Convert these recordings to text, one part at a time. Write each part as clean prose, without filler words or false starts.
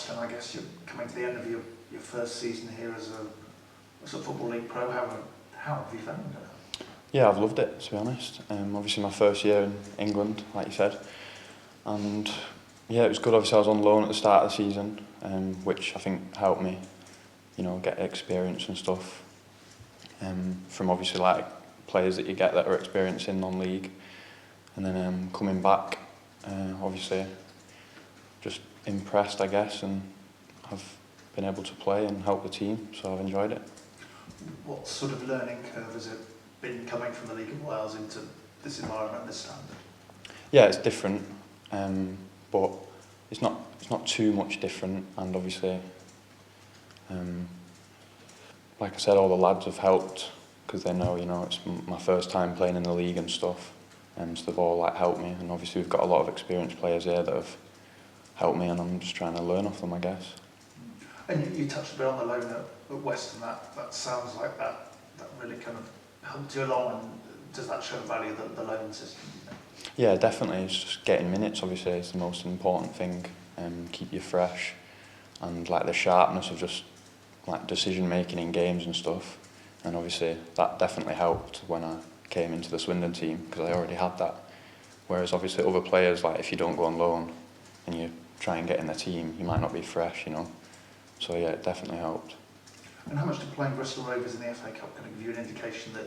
honest, and I guess you're coming to the end of your first season here as a Football League pro. How have you found it? Yeah, I've loved it, to be honest. Obviously my first year in England, like you said, and yeah, it was good. Obviously I was on loan at the start of the season, which I think helped me, get experience and stuff from obviously like players that you get that are experienced in non-league, and then coming back, obviously just impressed, I guess, and I've been able to play and help the team, so I've enjoyed it. What sort of learning curve has it been coming from the League of Wales into this environment, this standard? Yeah, it's different, but it's not too much different, and obviously, like I said, all the lads have helped because they know, it's my first time playing in the league and stuff, so they've all helped me, and obviously we've got a lot of experienced players here that have helped me, and I'm just trying to learn off them, I guess. And you touched a bit on the loan at West, and that sounds like that really kind of helped you along. And does that show the value of the loan system? Yeah, definitely. It's just getting minutes, obviously, is the most important thing. Keep you fresh, and the sharpness of just decision making in games and stuff. And obviously that definitely helped when I came into the Swindon team because I already had that. Whereas obviously other players, if you don't go on loan and you try and get in the team, you might not be fresh, So yeah, it definitely helped. And how much did playing Bristol Rovers in the FA Cup kind of give you an indication that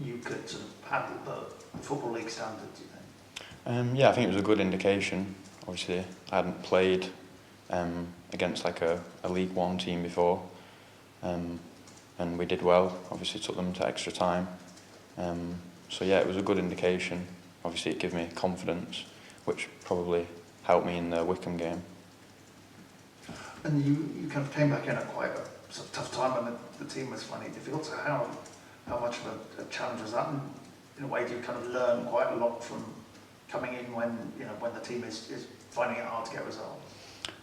you could sort of handle the Football League standard, do you think? Yeah, I think it was a good indication. Obviously, I hadn't played against a League One team before, and we did well. Obviously, took them to extra time. So yeah, it was a good indication. Obviously, it gave me confidence, which probably helped me in the Wycombe game. And you kind of came back in at quite a sort of tough time when the team was finding it difficult. So how much of a challenge was that? And in a way, do you kind of learn quite a lot from coming in when the team is finding it hard to get results?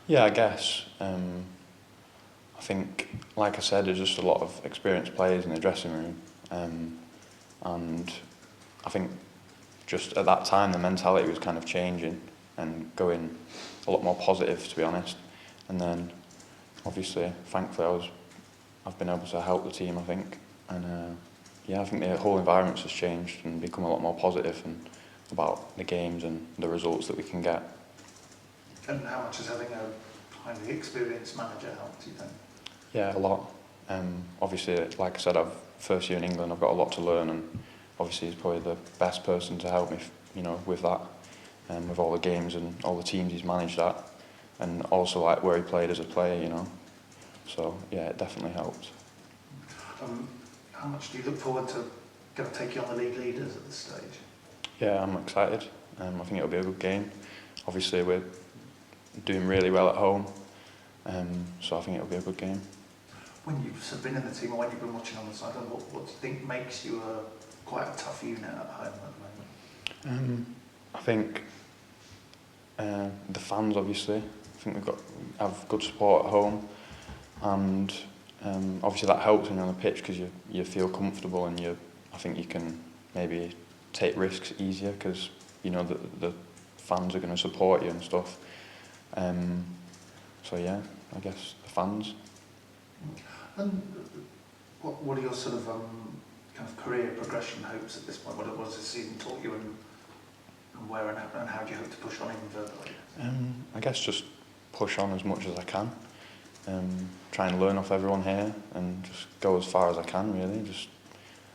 Yeah, I guess. I think, like I said, there's just a lot of experienced players in the dressing room, and I think just at that time the mentality was kind of changing and going a lot more positive, to be honest. And then, obviously, thankfully, I've been able to help the team, I think, and yeah, I think the whole environment has changed and become a lot more positive and about the games and the results that we can get. And how much is having a highly experienced manager helped, do you think? Yeah, a lot. Obviously, like I said, first year in England, I've got a lot to learn, and obviously he's probably the best person to help me, with that, with all the games and all the teams he's managed at, and also where he played as a player, So yeah, it definitely helped. How much do you look forward to going to take you on the league leaders at this stage? Yeah, I'm excited. I think it'll be a good game. Obviously, we're doing really well at home, so I think it'll be a good game. When you've sort of been in the team or when you've been watching on the sideline, what do you think makes you quite a tough unit at home at the moment? I think the fans, obviously. I think have good support at home, and obviously that helps when you're on the pitch because you feel comfortable and I think you can maybe take risks easier because the fans are going to support you and stuff. So yeah, I guess the fans. And what are your sort of kind of career progression hopes at this point? What has this season taught you, and where and how do you hope to push on even further? I guess just push on as much as I can. Try and learn off everyone here and just go as far as I can, really. Just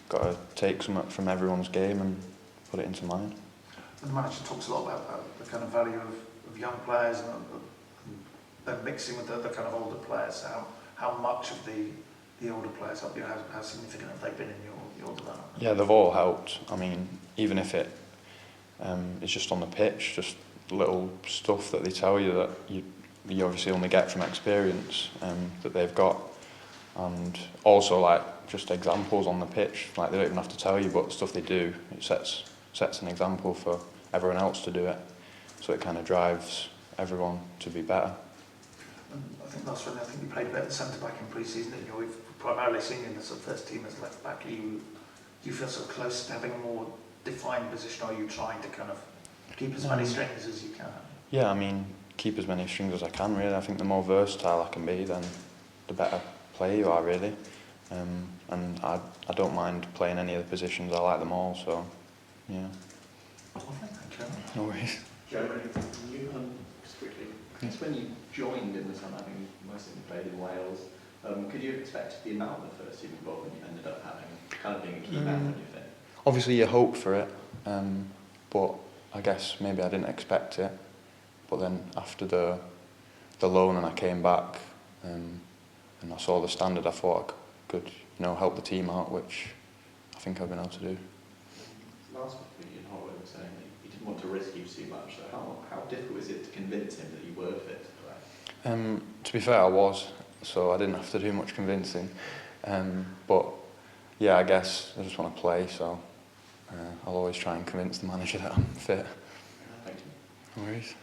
got to take something from everyone's game and put it into mine. And the manager talks a lot about the kind of value of young players and then mixing with the kind of older players. How much of the older players help you? How significant have they been in your development? Yeah, they've all helped. I mean, even if it's just on the pitch, just little stuff that they tell you that you obviously only get from experience that they've got, and also just examples on the pitch. They don't even have to tell you, but stuff they do, it sets an example for everyone else to do it. So it kind of drives everyone to be better. I think last Sunday, you played a bit at centre back in pre-season, and we've primarily seen you in the sort of first team as left back. Do you feel sort of close to having a more defined position, or are you trying to kind of keep as many strings as you can? Yeah, I mean, keep as many strings as I can, really. I think the more versatile I can be, then the better player you are, really. And I don't mind playing any of the positions. I like them all, so yeah. Thank you. No worries. Jeremy, you just quickly, I guess when you joined in the summer, I think you mostly played in Wales, could you expect the amount of first team involvement you ended up having, kind of being a key man, do you think? Obviously you hope for it, but I guess maybe I didn't expect it. But then after the loan and I came back and I saw the standard, I thought I could, you know, help the team out, which I think I've been able to do. Last week, Ian Holloway was saying that he didn't want to risk you too much, so how difficult was it to convince him that you were fit to play? To be fair, I was, so I didn't have to do much convincing. But yeah, I guess I just want to play, so I'll always try and convince the manager that I'm fit. Thank you. No worries.